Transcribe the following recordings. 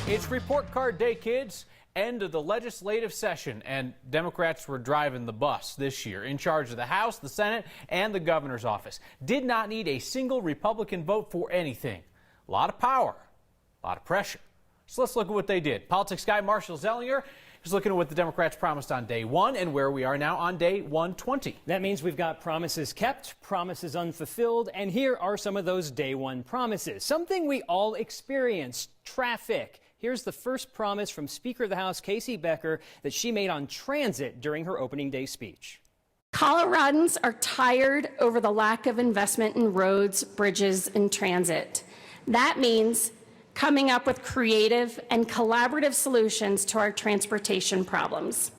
It's report card day, kids. End of the legislative session, and Democrats were driving the bus this year, in charge of the House, the Senate, and the governor's office. Did not need a single Republican vote for anything. A lot of power, a lot of pressure. So let's look at what they did. Politics guy Marshall Zellinger is looking at what the Democrats promised on day one and where we are now on day 120. That means we've got promises kept, promises unfulfilled, and here are some of those day one promises. Something we all experience: traffic. Here's the first promise from Speaker of the House Casey Becker that she made on transit during her opening day speech. Coloradans are tired over the lack of investment in roads, bridges, and transit. That means coming up with creative and collaborative solutions to our transportation problems.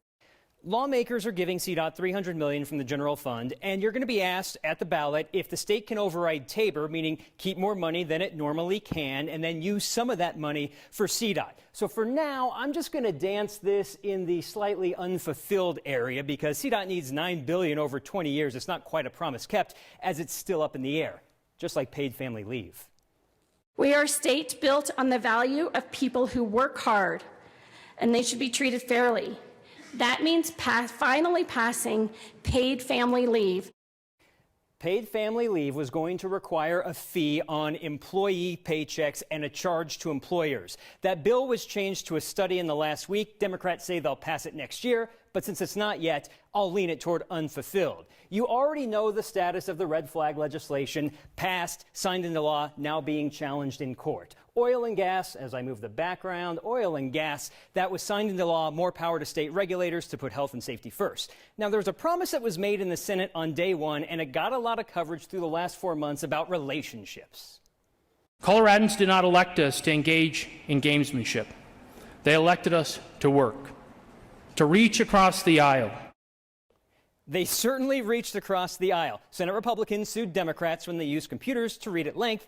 Lawmakers are giving CDOT $300 million from the general fund, and you're going to be asked at the ballot if the state can override Tabor, meaning keep more money than it normally can, and then use some of that money for CDOT. So for now, I'm just going to dance this in the slightly unfulfilled area because CDOT needs $9 billion over 20 years. It's not quite a promise kept, as it's still up in the air, just like paid family leave. We are a state built on the value of people who work hard, and they should be treated fairly. That means finally passing paid family leave. Paid family leave was going to require a fee on employee paychecks and a charge to employers. That bill was changed to a study in the last week. Democrats say they'll pass it next year, but since it's not yet, I'll lean it toward unfulfilled. You already know the status of the red flag legislation, passed, signed into law, now being challenged in court. Oil and gas, as I move the background, oil and gas, that was signed into law, more power to state regulators to put health and safety first. Now, there was a promise that was made in the Senate on day one, and it got a lot of coverage through the last 4 months about relationships. Coloradans did not elect us to engage in gamesmanship. They elected us to work, to reach across the aisle. They certainly reached across the aisle. Senate Republicans sued Democrats when they used computers to read at length.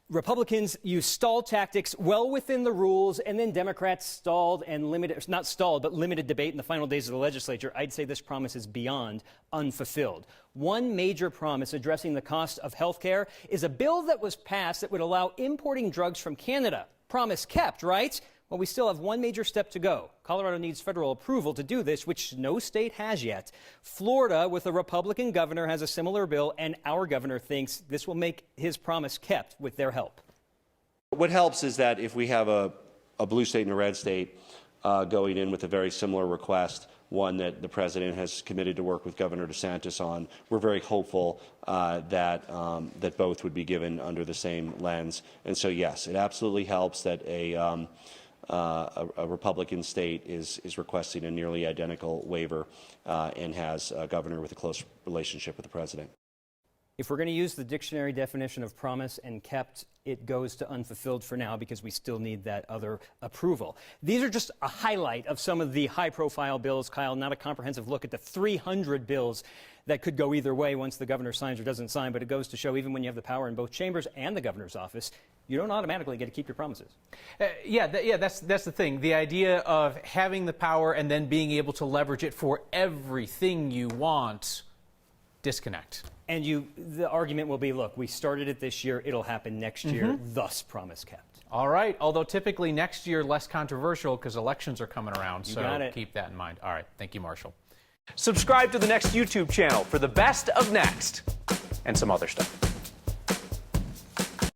Republicans used stall tactics well within the rules, and then Democrats stalled and limited, not stalled, but limited debate in the final days of the legislature. I'd say this promise is beyond unfulfilled. One major promise addressing the cost of health care is a bill that was passed that would allow importing drugs from Canada. Promise kept, right? Well, we still have one major step to go. Colorado needs federal approval to do this, which no state has yet. Florida, with a Republican governor, has a similar bill, and our governor thinks this will make his promise kept with their help. What helps is that if we have a blue state and a red state going in with a very similar request, one that the president has committed to work with Governor DeSantis on, we're very hopeful that both would be given under the same lens. And so, yes, it absolutely helps that a Republican state is requesting a nearly identical waiver and has a governor with a close relationship with the president. If we're going to use the dictionary definition of promise and kept, it goes to unfulfilled for now because we still need that other approval. These are just a highlight of some of the high-profile bills, Kyle, not a comprehensive look at the 300 bills that could go either way once the governor signs or doesn't sign, but it goes to show even when you have the power in both chambers and the governor's office, you don't automatically get to keep your promises. That's the thing. The idea of having the power and then being able to leverage it for everything you want, disconnect. And the argument will be, look, we started it this year, it'll happen next year, thus promise kept. All right, although typically next year less controversial because elections are coming around, so keep that in mind. All right, thank you, Marshall. Subscribe to the Next YouTube channel for the best of Next and some other stuff.